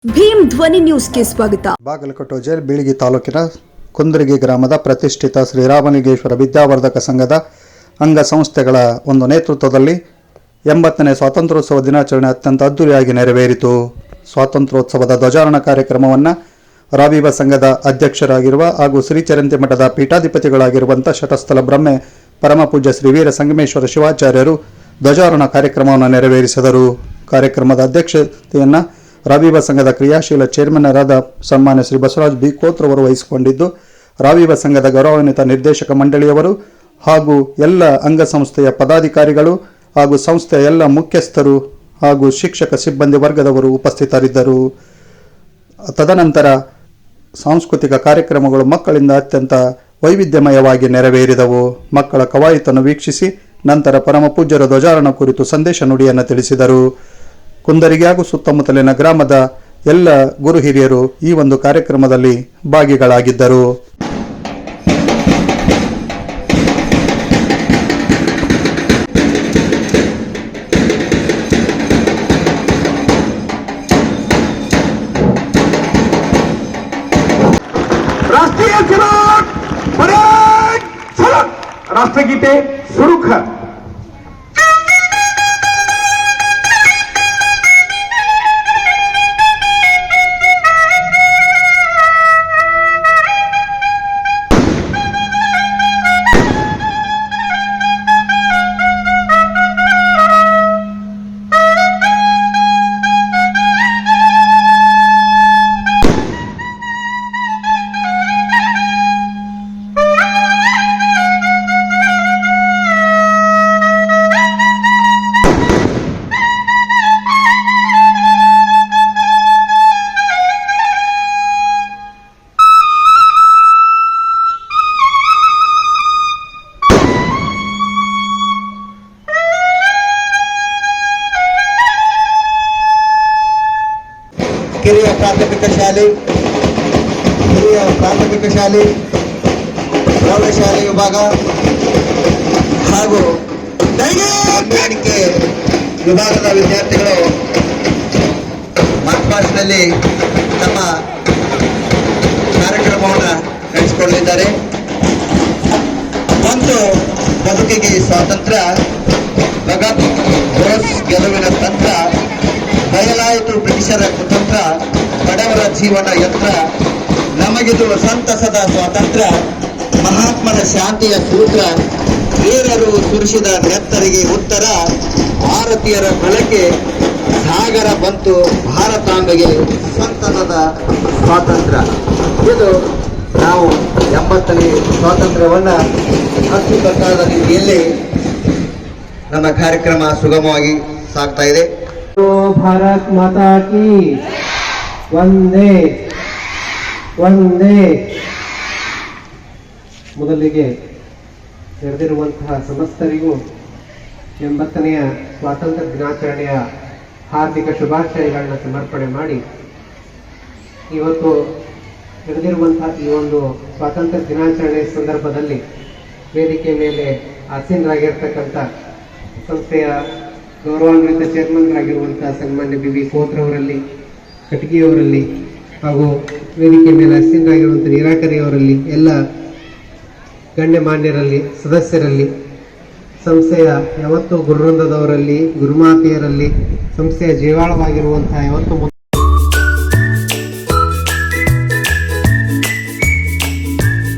ಭೀಮ್ ಧ್ವನಿ ನ್ಯೂಸ್ಗೆ ಸ್ವಾಗತ. ಬಾಗಲಕೋಟೆ ಜಿಲ್ಲೆ ಬೀಳಗಿ ತಾಲೂಕಿನ ಕುಂದರಗಿ ಗ್ರಾಮದ ಪ್ರತಿಷ್ಠಿತ ಶ್ರೀರಾಮಲಿಂಗೇಶ್ವರ ವಿದ್ಯಾವರ್ಧಕ ಸಂಘದ ಅಂಗಸಂಸ್ಥೆಗಳ ಒಂದು ನೇತೃತ್ವದಲ್ಲಿ 80ನೇ ಸ್ವಾತಂತ್ರ್ಯೋತ್ಸವ ದಿನಾಚರಣೆ ಅತ್ಯಂತ ಅದ್ದೂರಿಯಾಗಿ ನೆರವೇರಿತು. ಸ್ವಾತಂತ್ರ್ಯೋತ್ಸವದ ಧ್ವಜಾರೋಹಣ ಕಾರ್ಯಕ್ರಮವನ್ನು ರಾಬೀಬ ಸಂಘದ ಅಧ್ಯಕ್ಷರಾಗಿರುವ ಹಾಗೂ ಶ್ರೀಚರಂತಿ ಮಠದ ಪೀಠಾಧಿಪತಿಗಳಾಗಿರುವಂಥ ಶತಸ್ಥಲ ಬ್ರಹ್ಮೆ ಪರಮಪೂಜ್ಯ ಶ್ರೀ ವೀರ ಸಂಗಮೇಶ್ವರ ಶಿವಾಚಾರ್ಯರು ಧ್ವಜಾರೋಹಣ ಕಾರ್ಯಕ್ರಮವನ್ನು ನೆರವೇರಿಸಿದರು. ಕಾರ್ಯಕ್ರಮದ ಅಧ್ಯಕ್ಷತೆಯನ್ನು ರಾಬೀಬ ಸಂಘದ ಕ್ರಿಯಾಶೀಲ ಚೇರ್ಮನ್ನರಾದ ಸನ್ಮಾನ್ಯ ಶ್ರೀ ಬಸವರಾಜ್ ಬಿ ಕೋತ್ರವರು ವಹಿಸಿಕೊಂಡಿದ್ದು, ರಾಬೀಬ ಸಂಘದ ಗೌರವಾನ್ವಿತ ನಿರ್ದೇಶಕ ಮಂಡಳಿಯವರು ಹಾಗೂ ಎಲ್ಲ ಅಂಗಸಂಸ್ಥೆಯ ಪದಾಧಿಕಾರಿಗಳು ಹಾಗೂ ಸಂಸ್ಥೆಯ ಎಲ್ಲ ಮುಖ್ಯಸ್ಥರು ಹಾಗೂ ಶಿಕ್ಷಕ ಸಿಬ್ಬಂದಿ ವರ್ಗದವರು ಉಪಸ್ಥಿತರಿದ್ದರು. ತದನಂತರ ಸಾಂಸ್ಕೃತಿಕ ಕಾರ್ಯಕ್ರಮಗಳು ಮಕ್ಕಳಿಂದ ಅತ್ಯಂತ ವೈವಿಧ್ಯಮಯವಾಗಿ ನೆರವೇರಿದವು. ಮಕ್ಕಳ ಕವಾಯತನ್ನು ವೀಕ್ಷಿಸಿ ನಂತರ ಪರಮಪೂಜ್ಯರ ಧ್ವಜಾರೋಹಣ ಕುರಿತು ಸಂದೇಶ ನುಡಿಯನ್ನು ತಿಳಿಸಿದರು. ಕುಂದರಿಗೆ ಹಾಗೂ ಸುತ್ತಮುತ್ತಲಿನ ಗ್ರಾಮದ ಎಲ್ಲ ಗುರು ಹಿರಿಯರು ಈ ಒಂದು ಕಾರ್ಯಕ್ರಮದಲ್ಲಿ ಭಾಗಿಗಳಾಗಿದ್ದರು. राष्ट्रगीते सुरू कर. ಹಿರಿಯ ಪ್ರಾಥಮಿಕ ಶಾಲೆ ಪ್ರೌಢಶಾಲೆ ವಿಭಾಗ ಹಾಗೂ ಹೊಂದಾಣಿಕೆ ವಿಭಾಗದ ವಿದ್ಯಾರ್ಥಿಗಳು ಮಾರ್ಚ್ನಲ್ಲಿ ತಮ್ಮ ಕಾರ್ಯಕ್ರಮವನ್ನು ನಡೆಸಿಕೊಳ್ಳಲಿದ್ದಾರೆ. ಒಂದು ಬದುಕಿಗೆ ಸ್ವಾತಂತ್ರ್ಯ, ಭಗತ್ ಬೋಸ್ ಗೆಲುವಿನ ತಂತ್ರ, ಬಯಲಾಯಿತು ಬ್ರಿಟಿಷರ ಕುತಂತ್ರ, ಬಡವರ ಜೀವನ ಯಂತ್ರ, ನಮಗಿದು ಸಂತಸದ ಸ್ವಾತಂತ್ರ್ಯ, ಮಹಾತ್ಮನ ಶಾಂತಿಯ ಸೂತ್ರ, ವೀರರು ಸುರಿಸಿದ ನೆತ್ತರಿಗೆ ಉತ್ತರ, ಭಾರತೀಯರ ಬಳಕೆ ಸಾಗರ ಬಂತು ಭಾರತಾಂಬೆಗೆ ಸಂತಸದ ಸ್ವಾತಂತ್ರ್ಯ. ಇದು ನಾವು 80ನೇ ಸ್ವಾತಂತ್ರ್ಯವನ್ನು ಅಚ್ಚುಕಟ್ಟಾದ ರೀತಿಯಲ್ಲಿ ನಮ್ಮ ಕಾರ್ಯಕ್ರಮ ಸುಗಮವಾಗಿ ಸಾಗ್ತಾ ಇದೆ. ಭಾರತ್ ಮಾತಾ ಕಿ ವಂದೇ ವಂದೇ. ಮೊದಲಿಗೆ ನೆರೆದಿರುವಂತಹ ಸಮಸ್ತರಿಗೂ 80ನೆಯ ಸ್ವಾತಂತ್ರ್ಯ ದಿನಾಚರಣೆಯ ಹಾರ್ದಿಕ ಶುಭಾಶಯಗಳನ್ನ ಸಮರ್ಪಣೆ ಮಾಡಿ, ಇವತ್ತು ನಡೆದಿರುವಂತಹ ಈ ಒಂದು ಸ್ವಾತಂತ್ರ್ಯ ದಿನಾಚರಣೆ ಸಂದರ್ಭದಲ್ಲಿ ವೇದಿಕೆ ಮೇಲೆ ಆಸೀನರಾಗಿರ್ತಕ್ಕಂಥ ಸಂಸ್ಥೆಯ ಗೌರವಾನ್ವಿತ ಚೇರ್ಮನ್ರಾಗಿರುವಂತಹ ಸನ್ಮಾನ್ಯ ಬಿ ಕೋತ್ರವರಲ್ಲಿ, ಕಟಗಿಯವರಲ್ಲಿ ಹಾಗೂ ವೇದಿಕೆ ಮೇಲೆ ಆಸೀನರಾಗಿರುವಂಥ ನಿರಾಕರಿಯವರಲ್ಲಿ, ಎಲ್ಲ ಗಣ್ಯಮಾನ್ಯರಲ್ಲಿ, ಸದಸ್ಯರಲ್ಲಿ, ಸಂಸ್ಥೆಯ ಯಾವತ್ತು ಗುರುವೃಂದದವರಲ್ಲಿ, ಗುರುಮಾತೆಯರಲ್ಲಿ, ಸಂಸ್ಥೆಯ ಜೀವಾಳವಾಗಿರುವಂತಹ ಯಾವತ್ತು